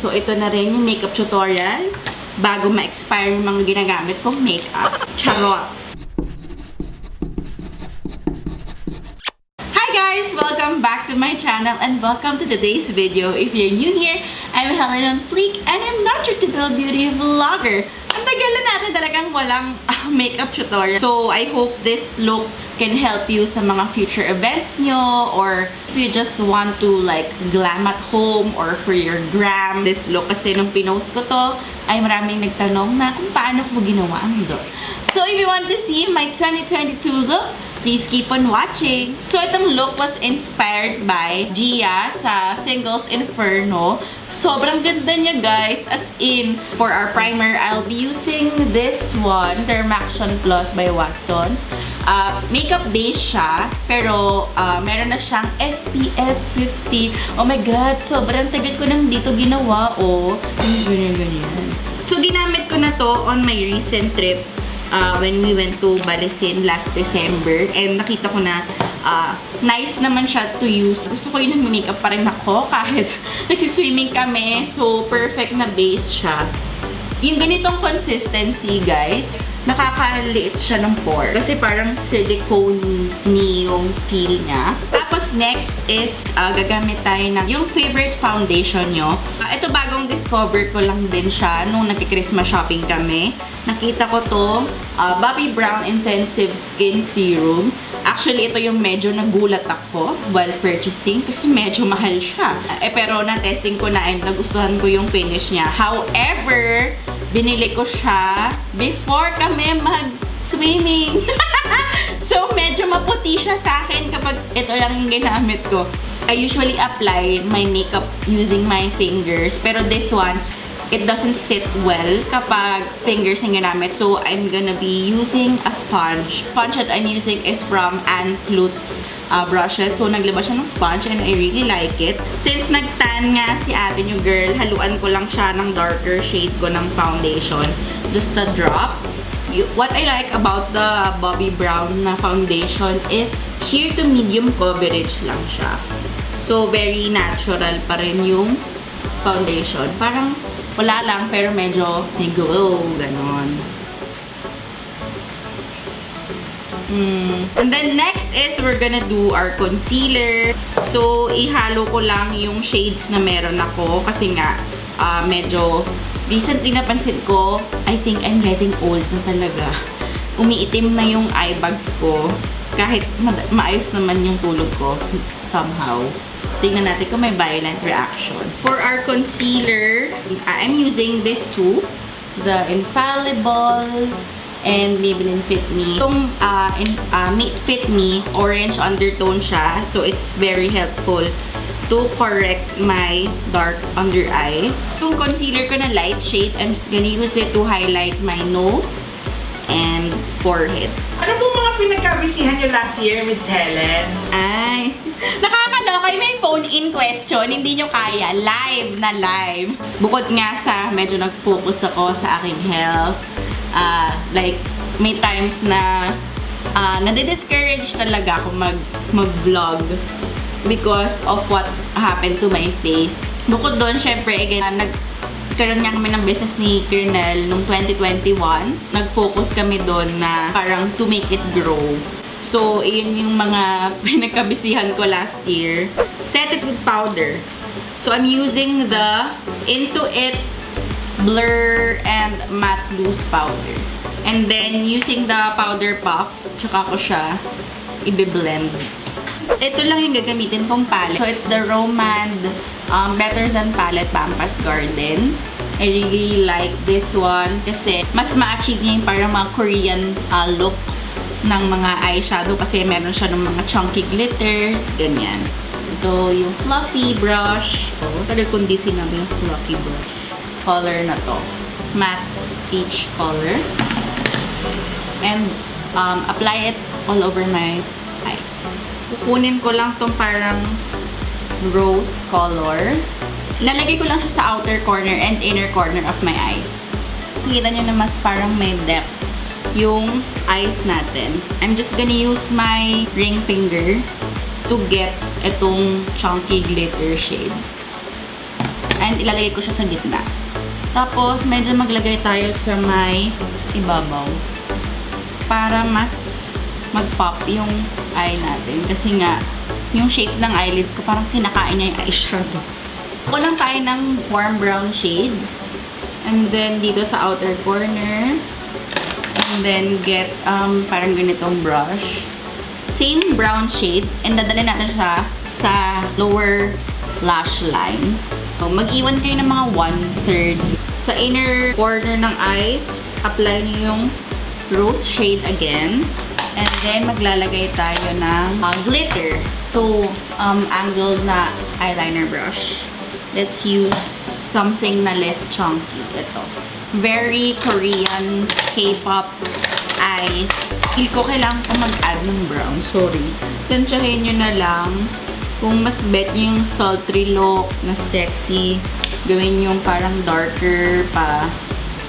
So, ito na rin yung makeup tutorial bago ma-expire yung mga ginagamit kong makeup. Charot! Hi guys! Welcome back to my channel and welcome to today's video. If you're new here, I'm HelenOnFleek and I'm not your typical beauty vlogger. Ang tagal na natin talagang walang makeup tutorial. So, I hope this look can help you sa mga future events nyo, or if you just want to like glam at home or for your gram. This look kasi nung pinost ko to, ay maraming nagtanong na kung paano ko ginawa ang look. So, if you want to see my 2022 look, please keep on watching. So, itong look was inspired by Gia sa Singles Inferno. Sobrang ganda niya, guys. As in, for our primer, I'll be using this one, Dermaction Plus by Watsons. Makeup base siya, pero meron na siyang SPF 50. Oh my God, sobrang tagal ko nang dito ginawa, oh. Ganyan. So, ginamit ko na to on my recent trip. When we went to Balisin last December, and nakita ko na nice naman siya to use. Gusto ko yung nag-makeup pa rin ako kahit nagsiswimming kami. So, perfect na base siya. Yung ganitong consistency, guys, nakakaliit siya ng pore. Kasi parang silicone-y yung feel niya. Tapos, next is gagamit tayo ng yung favorite foundation nyo. Ito bagong discover ko lang din siya nung nagki-Christmas shopping kami. Nakita ko to, Bobbi Brown Intensive Skin Serum. Actually, ito yung medyo nagulat ako while purchasing kasi medyo mahal siya. Pero na-testing ko na and nagustuhan ko yung finish niya. However, binili ko siya before kami mag-swimming. So, medyo maputi siya sa akin kapag ito lang yung ginamit ko. I usually apply my makeup using my fingers. Pero this one, it doesn't sit well kapag fingers yung ginamit. So, I'm gonna be using a sponge. Sponge that I'm using is from Clutz brushes. So, naglabas siya ng sponge and I really like it. Since nag-tan nga si ate yung girl, haluan ko lang siya ng darker shade ko ng foundation. Just a drop. What I like about the Bobbi Brown na foundation is sheer to medium coverage lang siya. So, very natural pa rin yung foundation. Parang wala lang, pero medyo may glow, ganon. And then next is we're gonna do our concealer. So, ihalo ko lang yung shades na meron ako kasi nga medyo recently napansin ko, I think I'm getting old na talaga. Umiitim na yung eye bags ko kahit maayos naman yung tulog ko somehow. Tingnan natin kung may violent reaction. For our concealer, I'm using this two. The Infallible and Maybelline FitMe. Itong FitMe, orange undertone siya. So, it's very helpful to correct my dark under eyes. Yung concealer ko na light shade, I'm just gonna use it to highlight my nose and forehead. Ano po mga pinagkabisihan nyo last year, Miss Helen? Ay, nakakaloka. May phone-in question. Hindi nyo kaya. Live na live. Bukod nga sa medyo nag-focus ako sa aking health. Like, may times na nade-discourage talaga ako mag-vlog because of what happened to my face. Bukod doon, syempre, again, nagkaroon nga kami ng business ni Colonel noong 2021. Nag-focus kami doon na parang to make it grow. So, yun yung mga pinagkabisihan ko last year. Set it with powder. So, I'm using the Into It Blur and Matte Loose powder. And then, using the powder puff, tsaka ko siya i-blend. Ito lang yung gagamitin kong palette. So, it's the Rom&nd Better Than Palette Pampas Garden. I really like this one kasi mas ma-achieve niya yung parang mga Korean look ng mga eyeshadow kasi meron siya ng mga chunky glitters, ganyan. Ito yung fluffy brush. Tagal kong di sinabi yung fluffy brush. Color na to. Matte peach color. And apply it all over my eyes. Kukunin ko lang tong parang rose color. Lalagay ko lang siya sa outer corner and inner corner of my eyes. Kita nyo na mas parang may depth yung eyes natin. I'm just gonna use my ring finger to get itong chunky glitter shade. And ilalagay ko siya sa gitna. Tapos, medyo maglagay tayo sa may ibabaw. Para mas mag-pop yung eye natin. Kasi nga, yung shape ng eyelids ko, parang kinakain niya yung eyeshadow. Ako lang tayo ng warm brown shade. And then, dito sa outer corner. And then, get parang ganitong brush. Same brown shade. And dadalhin natin siya sa lower lash line. So, mag-iwan kayo ng mga 1/3. Sa inner corner ng eyes, apply niyo yung rose shade again. And then, maglalagay tayo ng glitter. So, angled na eyeliner brush. Let's use something na less chunky. Ito. Very Korean K-pop eyes. Feel ko kailangan ko mag-add ng brown. Sorry. Tansyahin nyo na lang. Kung mas bet nyo yung sultry look na sexy, gawin yung parang darker pa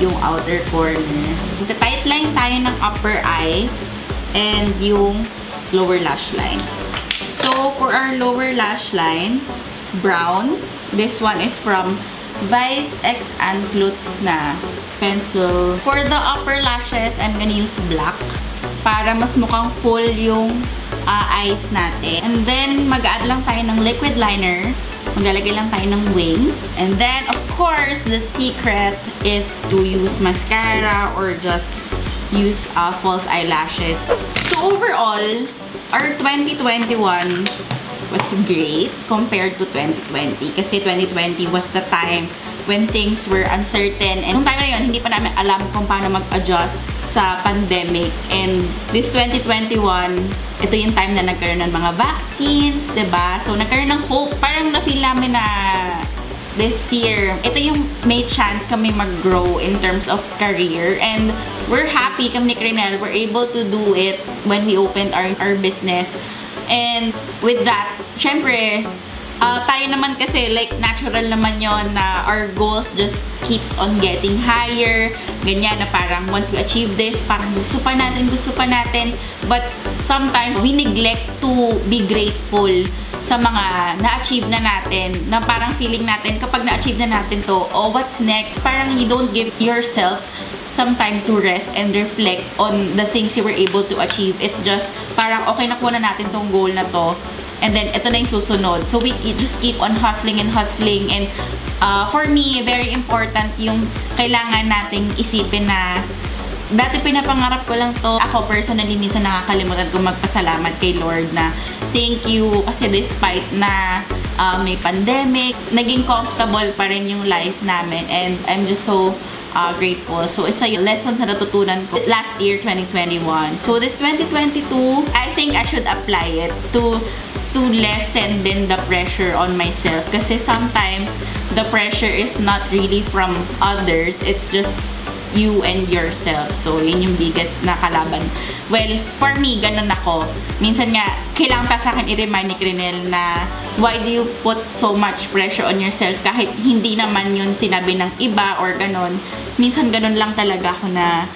yung outer corner. Tight line tayo ng upper eyes and yung lower lash line. So, for our lower lash line, brown. This one is from Vice X and Clutz na pencil. For the upper lashes, I'm gonna use black para mas mukhang full yung eyes natin. And then, mag-add lang tayo ng liquid liner. Maglalagay lang tayo ng wing. And then, of course, the secret is to use mascara or just use false eyelashes. So, overall, our 2021 was great compared to 2020. Kasi 2020 was the time when things were uncertain. And nung time na yun, hindi pa namin alam kung paano mag-adjust sa pandemic. And this 2021, ito yung time na nagkaroon ng mga vaccines, diba? So, nagkaroon ng hope. Parang na-feel namin na this year, ito yung may chance kami mag-grow in terms of career. And we're happy kami ni Crinel. We're able to do it when we opened our business. And with that, syempre, tayo naman kasi, like, natural naman yon na our goals just keeps on getting higher. Ganyan na parang once we achieve this, parang gusto pa natin. But sometimes, we neglect to be grateful sa mga na-achieve na natin. Na parang feeling natin, kapag na-achieve na natin to, oh, what's next? Parang you don't give yourself some time to rest and reflect on the things you were able to achieve. It's just, parang okay, nakuha na natin tong goal na to. And then, ito na yung susunod. So, we just keep on hustling. And for me, very important yung kailangan nating isipin na dati pinapangarap ko lang to. Ako, personally, minsan nakakalimutan ko magpasalamat kay Lord na thank you. Kasi despite na may pandemic, naging comfortable pa rin yung life namin. And I'm just so grateful. So, isa yung lessons na natutunan ko last year, 2021. So, this 2022, I think I should apply it to lessen din the pressure on myself. Kasi sometimes, the pressure is not really from others. It's just you and yourself. So, yun yung biggest na kalaban. Well, for me, ganun ako. Minsan nga, kailangan pa sa akin i-remind ni Crinel na why do you put so much pressure on yourself kahit hindi naman yun sinabi ng iba or ganun. Minsan ganun lang talaga ako na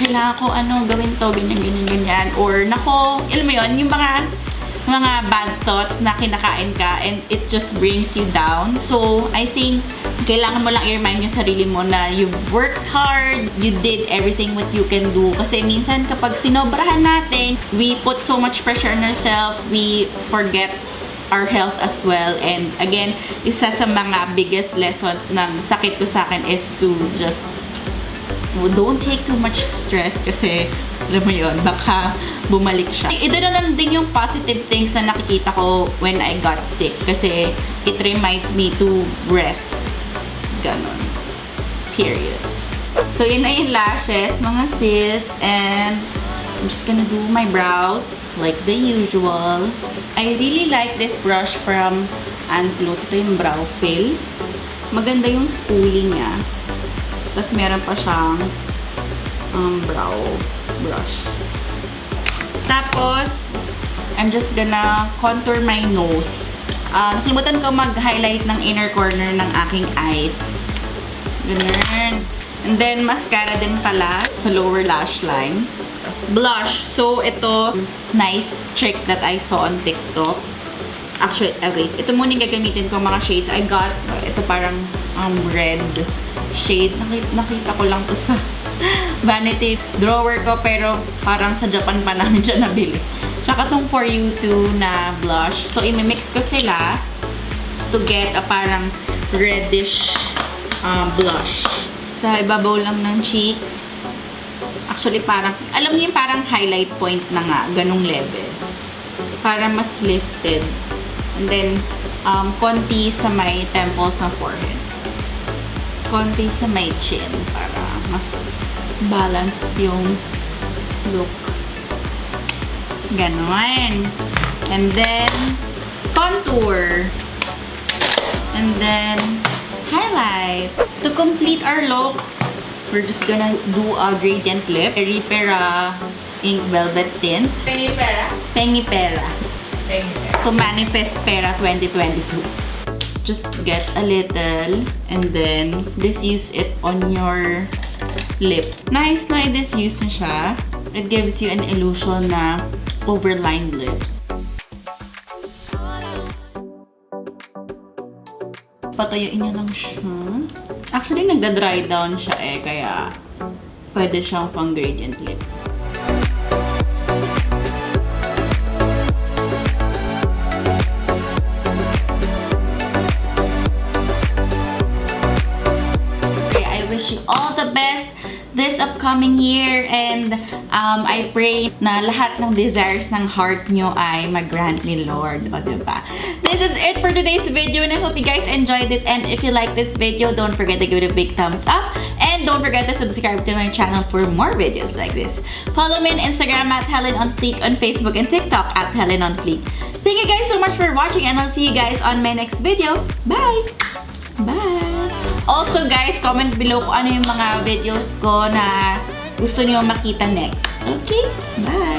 kailangan ko gawin to, ganyan. Or nako, alam mo yun, yung mga bad thoughts na kinakain ka and it just brings you down. So, I think, kailangan mo lang i-remind yung sarili mo na you've worked hard, you did everything what you can do. Kasi minsan kapag sinobrahan natin, we put so much pressure on ourselves, we forget our health as well. And again, isa sa mga biggest lessons ng sakit ko sa akin is to just don't take too much stress kasi alam mo yun, baka bumalik siya. Ito na lang din yung positive things na nakikita ko when I got sick kasi it reminds me to rest. Ganon. Period. So, yun na yung lashes, mga sis. And I'm just gonna do my brows like the usual. I really like this brush from Clutz. Ito yung brow fill. Maganda yung spoolie niya. Tapos meron pa siyang brow brush. Tapos, I'm just gonna contour my nose. Nakalimutan ko mag-highlight ng inner corner ng aking eyes. Ganun. And then, mascara din pala sa lower lash line. Blush. So, ito, nice trick that I saw on TikTok. Actually, wait. Ito muna yung gagamitin ko mga shades. I got, Ito parang red shade. Nakita ko lang to sa vanity drawer ko, pero parang sa Japan pa namin siya nabili. Tsaka tong For You To na blush. So, imimix ko sila to get a parang reddish blush. Sa ibabaw lang ng cheeks. Actually, parang, alam niyo yung parang highlight point na nga, ganong level. Para mas lifted. And then, konti sa may temples ng forehead. Konti sa may chin para mas balanced yung look. Ganon. And then, contour. And then, highlight. To complete our look, we're just gonna do a gradient lip. Peripera Ink Velvet Tint. Peripera? Peripera. To Manifest Pera 2022. Just get a little and then diffuse it on your lip. Nice na i-diffuse na siya. It gives you an illusion na overlined lips. Patuyuin nyo lang siya. Actually, nagda-dry down siya kaya pwede siyang pang gradient lip. You all the best this upcoming year, and I pray na lahat ng desires ng heart nyo ay mag-grant ni Lord, o diba? This is it for today's video, and I hope you guys enjoyed it. And if you like this video, don't forget to give it a big thumbs up, and don't forget to subscribe to my channel for more videos like this. Follow me on Instagram at HelenOnFleek, on Facebook and TikTok at HelenOnFleek. Thank you guys so much for watching, and I'll see you guys on my next video. Bye! Bye! Also guys, comment below kung ano yung mga videos ko na gusto niyo makita next. Okay? Bye!